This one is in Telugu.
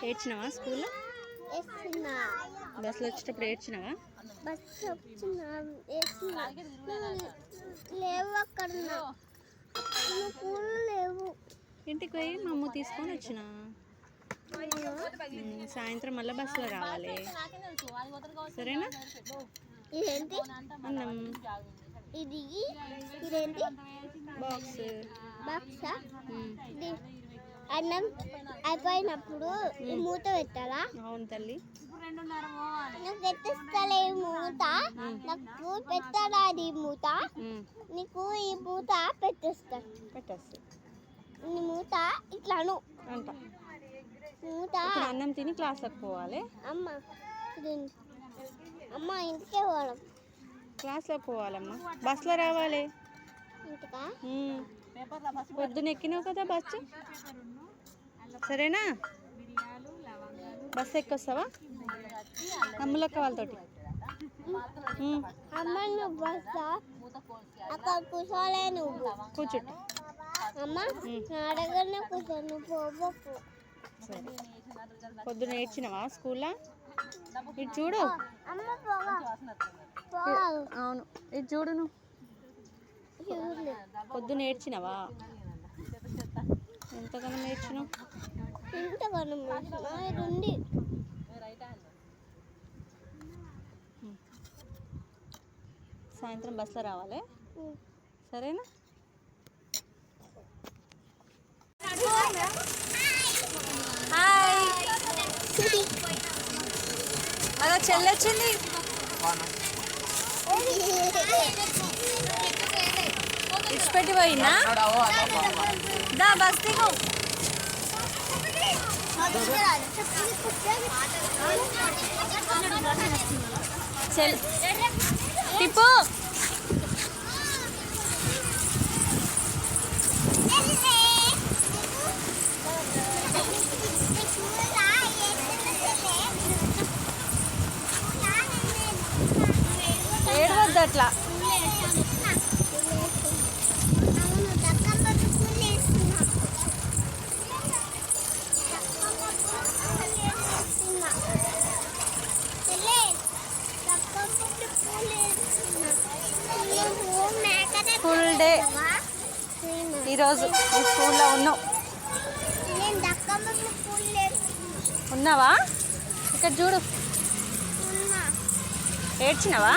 ఏడ్చినావా స్కూల్లో? బస్సులో వచ్చేటప్పుడు ఏడ్చినావా? లేవు. ఇంటికి పోయి మా అమ్మ తీసుకొని వచ్చిన. సాయంత్రం మళ్ళీ బస్సులో రావాలి, సరేనా? ఇదేంటి అన్నం ఇదేంటి బాక్స్. బాక్సా? అన్నం అయిపోయినప్పుడు ఈ మూత పెట్టాలా? అవును తల్లి. నాకు పెట్టిస్తలే ఈ మూత, నాకు పెట్టాలా అది మూత? నీకు ఈ మూత పెట్టేస్తా. ఈ మూత ఇట్లాను అంట. మూత. అన్నం తిని క్లాస్లోకి పోవాలి. అమ్మ అమ్మ ఇంటికే పోవాలి. క్లాస్లోకి పోవాలమ్మా, బస్సులో రావాలి. ఇంటికా? పొద్దున ఎక్కినావు కదా బస్సు, సరేనా? బస్సు ఎక్కొస్తావా అమ్ములక్క వాళ్ళతోటి? అమ్మ నువ్వు బస్సా అక్కడ కూర్చోలే, నువ్వు కూర్చుంటా. అమ్మ నా దగ్గరనే కూర్చో, నువ్వు పోబోకు. సరే. పొద్దున ఏడ్చినావా స్కూల్లో? ఇటు చూడు. అమ్మ అవును, ఇటు చూడు. నువ్వు పొద్దున ఏడ్చినావా? ఎంతగానో ఏడ్చినావు? ఇంతగానో సాయంత్రం బస్సులో రావాలి, సరేనా? హాయ్, అలా చెల్లొచ్చింది. ఇచ్చిపెట్టి పోయినా దా బస్ దిగు. టిప్పు ఏడవద్దు అట్లా. ఫుల్ డే ఈరోజు స్కూల్లో ఉన్నావు. ఉన్నావా? ఇక్కడ చూడు. ఏడ్చినావా?